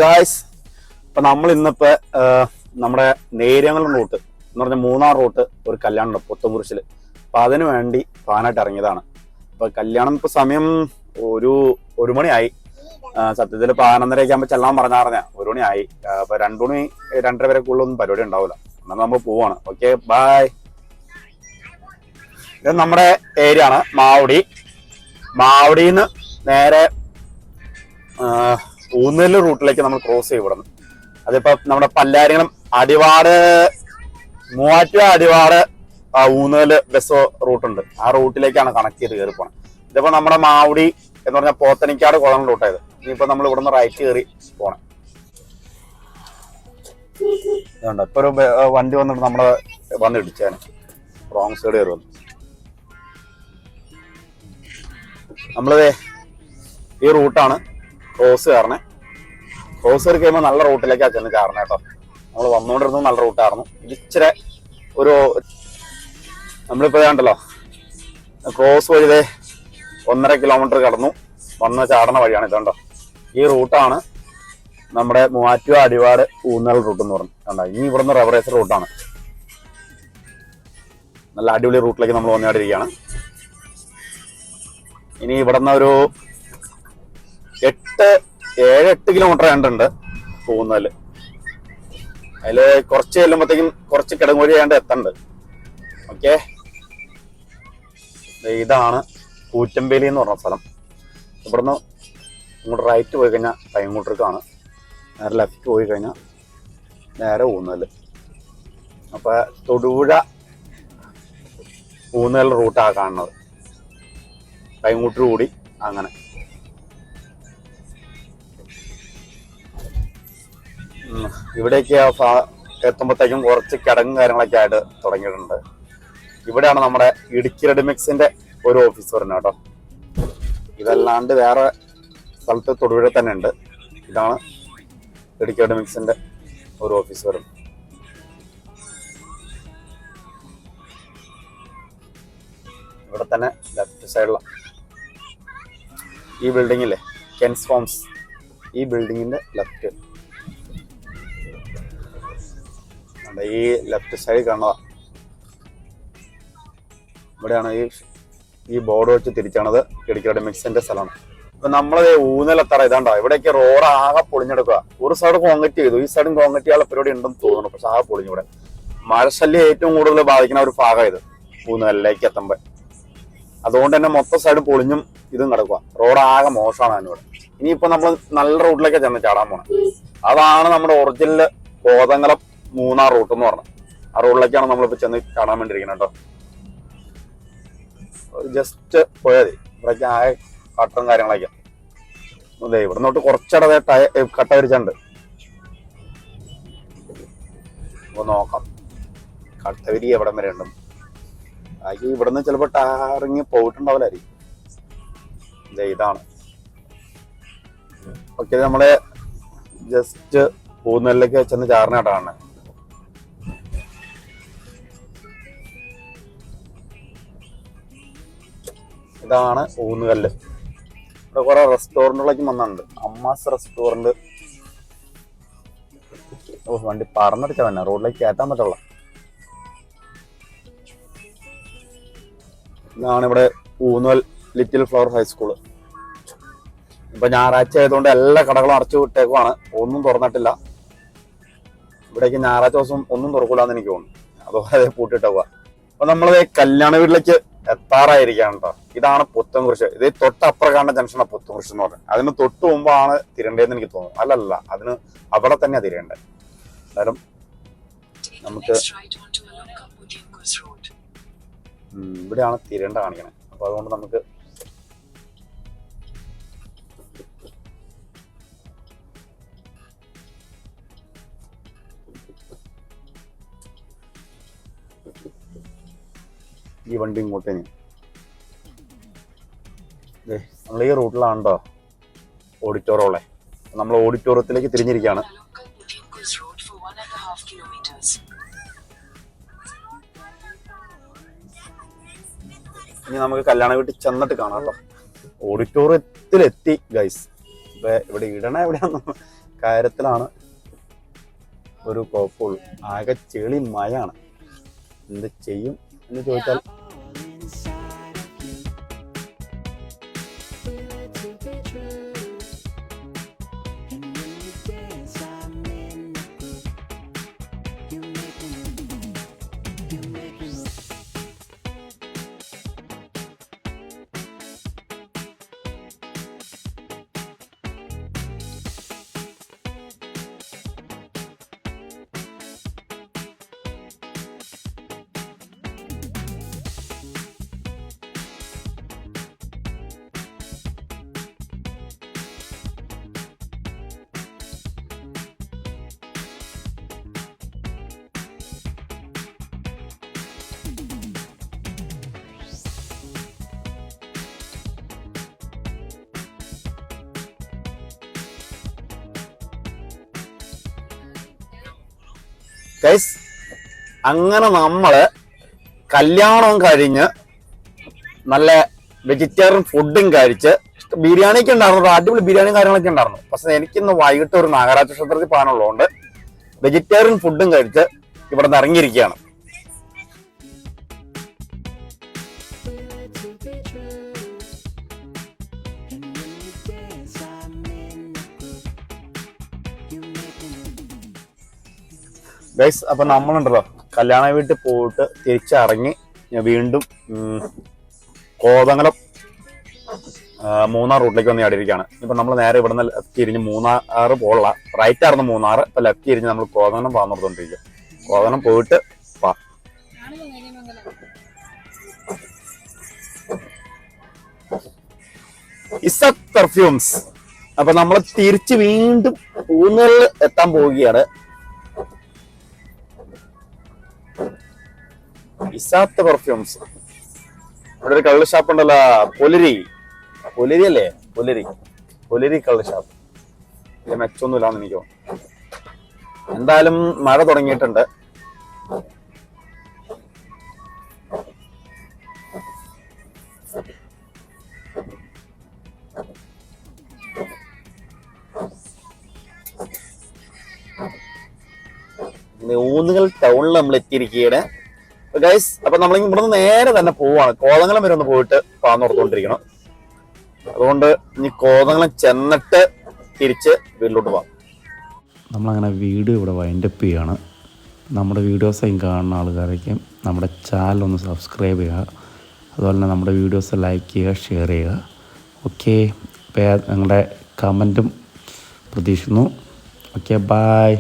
Guys, ഇപ്പൊ നമ്മൾ ഇന്നിപ്പോ നമ്മുടെ നേര്യങ്ങളും റൂട്ട് എന്ന് പറഞ്ഞ മൂന്നാർ റൂട്ട് ഒരു കല്യാണം ഉണ്ട് പുത്തൻകുരിശില്. അപ്പൊ അതിനു വേണ്ടി പോകാനായിട്ട് ഇറങ്ങിയതാണ്. അപ്പൊ കല്യാണം ഇപ്പൊ സമയം ഒരു മണിയായി. സത്യത്തിൽ ഇപ്പൊ 11:30 ആകുമ്പോ ചെല്ലാൻ പറഞ്ഞാർന്ന 1 മണിയായി. അപ്പൊ 2 മണി 2:30 വരെക്കുള്ളൊന്നും പരിപാടി ഉണ്ടാവില്ല. എന്നാൽ നമ്മൾ പോവാണ്. Okay, bye. ഇത് നമ്മുടെ ഏരിയ ആണ് മാവടിന്ന് നേരെ ഊന്നല് റൂട്ടിലേക്ക് നമ്മൾ ക്രോസ് ചെയ്യപ്പെടുന്നു. അതിപ്പോ നമ്മുടെ പല്ലാരികളും മൂവാറ്റുപുഴ അടിവാട് ഊന്നല് ബസ് റൂട്ടുണ്ട്. ആ റൂട്ടിലേക്കാണ് കണക്ട് ചെയ്ത് കയറി പോകണം. ഇതിപ്പോ നമ്മുടെ മാവടി എന്ന് പറഞ്ഞാൽ പോത്തനിക്കാട് കുളം റൂട്ടായത്. ഇനിയിപ്പോ നമ്മൾ ഇവിടുന്ന് റൈറ്റ് കയറി പോണം. ഇതുണ്ട്, ഇപ്പൊ ഒരു വണ്ടി വന്നിട്ട് നമ്മള് വന്നിടിച്ചാണ് റോങ് സൈഡ് കയറി വന്നു. നമ്മളത് ഈ റൂട്ടാണ് ക്രോസ് കയറണേ. ക്രോസ് കയറി കഴിയുമ്പോൾ നല്ല റൂട്ടിലേക്കാണ് ചെന്ന് കയറണേ കേട്ടോ. നമ്മൾ വന്നുകൊണ്ടിരുന്നത് നല്ല റൂട്ടായിരുന്നു. ഇത് ഇച്ചിരി നമ്മളിപ്പോ കണ്ടല്ലോ ക്രോസ് വഴി 1.5 കിലോമീറ്റർ കടന്നു വന്ന് ചാടണ വഴിയാണ്. ഇതുണ്ടോ, ഈ റൂട്ടാണ് നമ്മുടെ മൂവാറ്റുപുഴ അടിവാട് ഊന്നൽ റൂട്ട് എന്ന് പറഞ്ഞു കണ്ടോ. ഇനി ഇവിടുന്ന് റെവറേസ് റൂട്ടാണ്. നല്ല അടിപൊളി റൂട്ടിലേക്ക് നമ്മൾ വന്നുകൊണ്ടിരിക്കുകയാണ്. ഇനി ഇവിടുന്ന് ഒരു 7-8 കിലോമീറ്റർ കണ്ടുണ്ട് പോകുന്നതില്. അതില് കുറച്ച് ചെല്ലുമ്പോഴത്തേക്കും കുറച്ച് കിടങ്ങൂരി ആണ്ട് എത്തണ്ട്. ഓക്കെ, ഇതാണ് കൂറ്റമ്പേലി എന്ന് പറഞ്ഞ സ്ഥലം. ഇവിടുന്ന് ഇങ്ങോട്ട് റൈറ്റ് പോയി കഴിഞ്ഞാൽ പൈങ്ങോട്ടേക്കാണ്, നേരെ ലെഫ്റ്റ് പോയി കഴിഞ്ഞാൽ നേരെ ഊന്നല്. അപ്പൊ തൊടുപുഴ ഊന്നൽ റൂട്ടാണ് കാണുന്നത്. പൈങ്ങോട്ടൂർ കൂടി അങ്ങനെ. ഇവിടേക്ക് എത്തുമ്പോഴത്തേക്കും കുറച്ച് കിടങ്ങും കാര്യങ്ങളൊക്കെ ആയിട്ട് തുടങ്ങിയിട്ടുണ്ട്. ഇവിടെയാണ് നമ്മുടെ ഇടുക്കി റെഡിമിക്സിന്റെ ഒരു ഓഫീസ് വരുന്നത് കേട്ടോ. ഇതല്ലാണ്ട് വേറെ സ്ഥലത്ത് തൊടുപുഴ തന്നെ ഉണ്ട്. ഇതാണ് ഇടുക്കി റെഡിമിക്സിന്റെ ഒരു ഓഫീസ് വരുന്നത്. ഇവിടെ തന്നെ ലെഫ്റ്റ് സൈഡിലുള്ള ഈ ബിൽഡിങ്ങില്ലേ, കെൻസ് ഫോംസ്, ഈ ബിൽഡിങ്ങിന്റെ ലെഫ്റ്റ്, ഈ ലെഫ്റ്റ് സൈഡ് കാണുക. ഇവിടെയാണ് ഈ ബോർഡ് വെച്ച് തിരിച്ചാണത് ഇടുക്കി റെഡിമിക്സിന്റെ സ്ഥലമാണ്. ഇപ്പൊ നമ്മള് ഊന്നലെത്തറ ഇതാണ്ടോ. ഇവിടേക്ക് റോഡ് ആകെ പൊളിഞ്ഞെടുക്കുക. ഒരു സൈഡ് കോൺക്രീറ്റ് ചെയ്തു, ഈ സൈഡും കോൺക്രീറ്റ് ചെയ്യാനുള്ള പരിപാടി ഉണ്ടെന്ന് തോന്നുന്നു. പക്ഷെ ആകെ പൊളിഞ്ഞു. ഇവിടെ മഴശല്യം ഏറ്റവും കൂടുതൽ ബാധിക്കുന്ന ഒരു ഭാഗം ഇത് ഊന്നലിലേക്ക് എത്തുമ്പോ. അതുകൊണ്ട് തന്നെ മൊത്തം സൈഡ് പൊളിഞ്ഞും ഇതും കിടക്കുക. റോഡ് ആകെ മോശമാണ് അതിനോട്. ഇനിയിപ്പോ നമ്മൾ നല്ല റൂട്ടിലേക്ക് ചെന്ന് ചാടാൻ പോണം. അതാണ് നമ്മുടെ ഒറിജിനൽ കോതങ്കലം മൂന്നാർ റൂട്ട് എന്ന് പറഞ്ഞത്. ആ റൂട്ടിലേക്കാണ് നമ്മളിപ്പോ ചെന്ന് ചാടാൻ വേണ്ടിയിരിക്കുന്നത് കേട്ടോ. ജസ്റ്റ് പോയാൽ മതി. ഇവിടേക്ക് ആകെ കട്ടറും കാര്യങ്ങളൊക്കെ. അതെ, ഇവിടെ നിന്നോട്ട് കുറച്ചടവേ കട്ട വിരിച്ചുണ്ട്. അപ്പൊ നോക്കാം കട്ടവിരി എവിടം വരെ ഉണ്ടെന്ന്. അതിൽ ഇവിടുന്ന് ചിലപ്പോ ടാറിങ്ങി പോയിട്ടുണ്ടാവില്ലായിരിക്കും. ഇതാണ്. ഓക്കെ, നമ്മള് ജസ്റ്റ് ഊന്നലിലേക്ക് ചെന്ന് ചാറിനായിട്ടാണ്. ഇതാണ് ഊന്നുകല്ല്. ഇവിടെ കുറെ റെസ്റ്റോറൻറ്റുകളൊക്കെ വന്നിട്ടുണ്ട്. അമ്മാസ് റെസ്റ്റോറൻറ്റ്. വണ്ടി പറന്നടിച്ച തന്നെ റോഡിലേക്ക് കയറ്റാൻ പറ്റുള്ള. ഇതാണ് ഇവിടെ ഊന്നുകൽ ലിറ്റിൽ ഫ്ലവർ ഹൈസ്കൂള്. ഇപ്പൊ ഞായറാഴ്ച ആയതുകൊണ്ട് എല്ലാ കടകളും അടച്ചു വിട്ടേക്കുവാണ്. ഒന്നും തുറന്നിട്ടില്ല. ഇവിടേക്ക് ഞായറാഴ്ച ദിവസം ഒന്നും തുറക്കൂലെന്ന് എനിക്ക് തോന്നുന്നു. അതുപോലെ പൂട്ടിട്ടേക്കുക. അപ്പൊ നമ്മളത് കല്യാണ വീട്ടിലേക്ക് എത്താറായിരിക്കാണ് കേട്ടോ. ഇതാണ് പുത്തൻകുരിശ്. ഇത് തൊട്ടപ്പുറം കാണുന്ന ജംഗ്ഷനാണ് പുത്തൻകുരിശ് എന്ന് പറഞ്ഞത്. അതിന് തൊട്ട് മുമ്പാണ് തിരണ്ടേന്ന് എനിക്ക് തോന്നുന്നു. അല്ലല്ല, അതിന് അവിടെ തന്നെയാ തിരണ്ടേ. എന്തായാലും നമുക്ക് ഇവിടെയാണ് തിരണ്ട കാണിക്കണേ. അപ്പൊ അതുകൊണ്ട് നമുക്ക് ഈ വണ്ടി ഇങ്ങോട്ടേ നമ്മൾ ഈ റൂട്ടിലാണോ ഓഡിറ്റോറിയം ഉള്ളത്. നമ്മൾ ഓഡിറ്റോറിയത്തിലേക്ക് തിരിഞ്ഞിരിക്കുകയാണ്. ഇനി നമുക്ക് കല്യാണ വീട്ടിൽ ചെന്നിട്ട് കാണാമല്ലോ. ഓഡിറ്റോറിയത്തിലെത്തി ഗൈസ്. ഇപ്പൊ ഇവിടെ ഇടണ എവിടെയാന്ന് കാര്യത്തിലാണ് ഒരു കുഴപ്പമുള്ളൂ. ആകെ ചെളി മയാണ്. എന്ത് ചെയ്യും എന്ന് ചോദിച്ചാൽ ഗൈസ്, അങ്ങനെ നമ്മള് കല്യാണവും കഴിഞ്ഞ് നല്ല വെജിറ്റേറിയൻ ഫുഡും കഴിച്ച് ബിരിയാണിയൊക്കെ ഉണ്ടായിരുന്നു. അടിപൊളി ബിരിയാണിയും കാര്യങ്ങളൊക്കെ ഉണ്ടായിരുന്നു. പക്ഷെ എനിക്കിന്ന് വൈകിട്ട് ഒരു നാഗരാജ ക്ഷേത്രത്തിൽ പോകാനുള്ളതുകൊണ്ട് വെജിറ്റേറിയൻ ഫുഡും കഴിച്ച് ഇവിടെ നിന്ന് ഇറങ്ങിയിരിക്കുകയാണ്. ഗൈസ്, അപ്പൊ നമ്മളുണ്ടല്ലോ കല്യാണ വീട്ടിൽ പോയിട്ട് തിരിച്ചിറങ്ങി വീണ്ടും കോതമംഗലം മൂന്നാർ റൂട്ടിലേക്ക് വന്ന് ചാടിയിരിക്കുകയാണ്. ഇപ്പൊ നമ്മൾ നേരെ ഇവിടുന്ന് ലെഫ്റ്റ് തിരിഞ്ഞ് മൂന്നാർ പോലുള്ള റൈറ്റ് ആയിരുന്നു മൂന്നാർ. ഇപ്പൊ ലെഫ്റ്റ് തിരിഞ്ഞ് നമ്മൾ കോതമംഗലം പോകാൻ നിർത്തോണ്ടിരിക്കുക. കോതമംഗലം പോയിട്ട് ഇസക് പെർഫ്യൂംസ്. അപ്പൊ നമ്മൾ തിരിച്ച് വീണ്ടും ഊന്നലിൽ എത്താൻ പോവുകയാണ്. ഇസാത്ത് പെർഫ്യൂംസ്. ഇവിടെ ഒരു കള്ള് ഷാപ്പ് ഉണ്ടല്ലോ, പൊലിരി അല്ലേ? പൊലിരി കള്ള് ഷാപ്പ്. ഇതിന്റെ മെച്ചൊന്നുമില്ലാന്ന് എനിക്ക് തോന്നുന്നു. എന്തായാലും മഴ തുടങ്ങിയിട്ടുണ്ട്. ഊന്നുകൽ ടൗണിൽ നമ്മൾ എത്തിയിരിക്കുകയാണ് ഗൈസ്. അപ്പൊ നമ്മൾ ഇവിടുന്ന് നേരെ തന്നെ പോവാണ്. കോതമംഗലം വരെ ഒന്ന് പോയിട്ട് പാന്നോർത്തോണ്ടിരിക്കണം. അതുകൊണ്ട് ഇനി കോതമംഗലം ചെന്നിട്ട് തിരിച്ച് വീട്ടിലോട്ട് പോവാം. നമ്മളങ്ങനെ വീഡിയോ ഇവിടെ വൈൻഡപ്പ് ചെയ്യാണ്. നമ്മുടെ വീഡിയോസ് കാണുന്ന ആൾക്കാരേക്കും നമ്മുടെ ചാനൽ ഒന്ന് സബ്സ്ക്രൈബ് ചെയ്യുക. അതുപോലെ തന്നെ നമ്മുടെ വീഡിയോസ് ലൈക്ക് ചെയ്യുക, ഷെയർ ചെയ്യുക. ഓക്കെ, നിങ്ങളുടെ കമൻറ്റും പ്രതീക്ഷിക്കുന്നു. Okay, by.